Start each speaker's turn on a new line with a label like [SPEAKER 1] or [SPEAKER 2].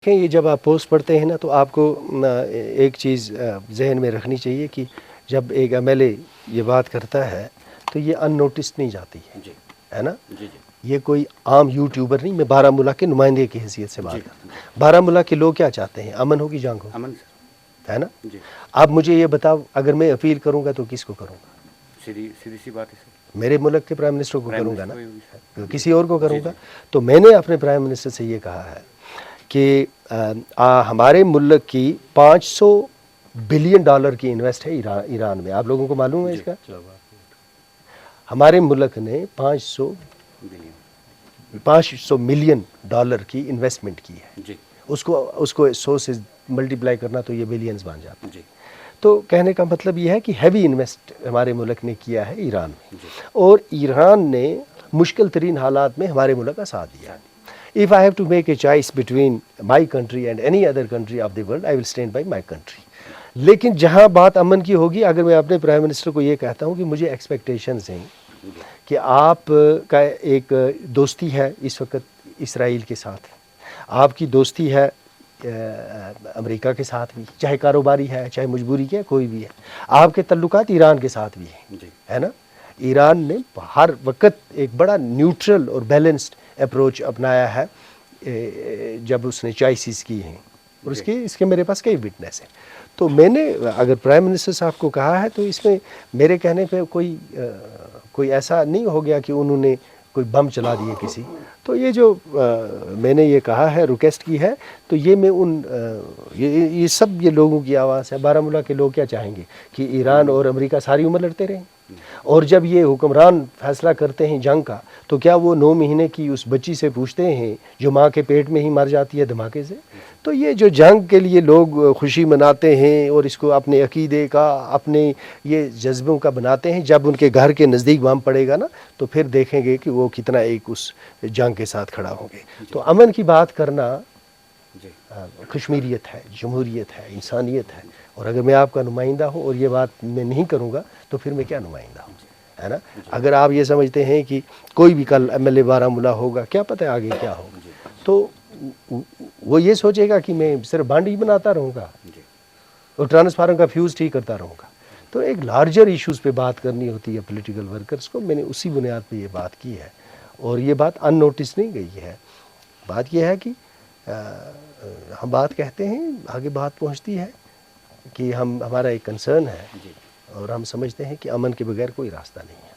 [SPEAKER 1] دیکھیں یہ جب آپ پوسٹ پڑھتے ہیں نا تو آپ کو ایک چیز ذہن میں رکھنی چاہیے کہ جب ایک ایم ایل اے یہ بات کرتا ہے تو یہ ان نوٹس نہیں جاتی ہے نا. یہ کوئی عام یوٹیوبر نہیں، میں بارہمولہ کے نمائندے کی حیثیت سے بات کرتا ہوں. بارہمولہ کے لوگ کیا چاہتے ہیں؟ امن ہو کہ جنگ ہو؟
[SPEAKER 2] امن
[SPEAKER 1] ہے نا. آپ مجھے یہ بتاؤ، اگر میں اپیل کروں گا تو کس کو کروں گا؟
[SPEAKER 2] سیدھی سی بات ہے سر.
[SPEAKER 1] میرے ملک کے پرائم منسٹر کو کروں گا نا، کسی اور کو کروں
[SPEAKER 2] جی
[SPEAKER 1] گا؟ تو میں نے اپنے پرائم منسٹر سے یہ کہا ہے کہ ہمارے ملک کی $500 بلین کی انویسٹ ہے ایران میں. آپ لوگوں کو معلوم ہے اس کا؟ ہمارے ملک نے $500 ملین کی انویسٹمنٹ کی ہے. اس کو 100 سے ملٹیپلائی کرنا تو یہ بلینز بن جاتا ہے. تو کہنے کا مطلب یہ ہے کہ ہیوی انویسٹ ہمارے ملک نے کیا ہے ایران میں، اور ایران نے مشکل ترین حالات میں ہمارے ملک کا ساتھ دیا. If I have to make a choice between my country and any other country of the world, I will stand by my country. لیکن جہاں بات امن کی ہوگی، اگر میں اپنے پرائم منسٹر کو یہ کہتا ہوں کہ مجھے ایکسپیکٹیشنز ہیں کہ آپ کا ایک دوستی ہے اس وقت اسرائیل کے ساتھ، آپ کی دوستی ہے امریکہ کے ساتھ بھی، چاہے کاروباری ہے چاہے مجبوری کے کوئی بھی ہے، آپ کے تعلقات ایران کے ساتھ بھی ہیں، ہے نا. ایران نے ہر وقت ایک بڑا نیوٹرل اور بیلنسڈ اپروچ اپنایا ہے جب اس نے چوائسیز کی ہیں، اور اس کے میرے پاس کئی وٹنس ہیں. تو میں نے اگر پرائم منسٹر صاحب کو کہا ہے تو اس میں میرے کہنے پہ کوئی ایسا نہیں ہو گیا کہ انہوں نے کوئی بم چلا دیے کسی. تو یہ جو میں نے یہ کہا ہے، ریکویسٹ کی ہے، تو یہ میں یہ سب یہ لوگوں کی آواز ہے. بارہمولہ کے لوگ کیا چاہیں گے کہ ایران اور امریکہ ساری عمر لڑتے رہیں؟ اور جب یہ حکمران فیصلہ کرتے ہیں جنگ کا تو کیا وہ 9 مہینے کی اس بچی سے پوچھتے ہیں جو ماں کے پیٹ میں ہی مر جاتی ہے دھماکے سے؟ تو یہ جو جنگ کے لیے لوگ خوشی مناتے ہیں اور اس کو اپنے عقیدے کا، اپنے یہ جذبوں کا بناتے ہیں، جب ان کے گھر کے نزدیک بم پڑے گا نا تو پھر دیکھیں گے کہ وہ کتنا ایک اس جنگ کے ساتھ کھڑا ہوں گے. تو امن کی بات کرنا کشمیریت ہے، جمہوریت ہے، انسانیت ہے. اور اگر میں آپ کا نمائندہ ہوں اور یہ بات میں نہیں کروں گا تو پھر میں کیا نمائندہ ہوں، ہے نا. اگر آپ یہ سمجھتے ہیں کہ کوئی بھی کل ایم ایل اے بارہمولہ ہوگا، کیا پتہ ہے آگے کیا ہوگا، تو وہ یہ سوچے گا کہ میں صرف بانڈ ہی بناتا رہوں گا اور ٹرانسفارم کا فیوز ٹھیک کرتا رہوں گا. تو ایک لارجر ایشوز پہ بات کرنی ہوتی ہے پولیٹیکل ورکرز کو. میں نے اسی بنیاد پہ یہ بات کی ہے، اور یہ بات ان نوٹس نہیں گئی ہے. بات یہ ہے کہ ہم بات کہتے ہیں، آگے بات پہنچتی ہے کہ ہمارا ایک کنسرن ہے، اور ہم سمجھتے ہیں کہ امن کے بغیر کوئی راستہ نہیں ہے.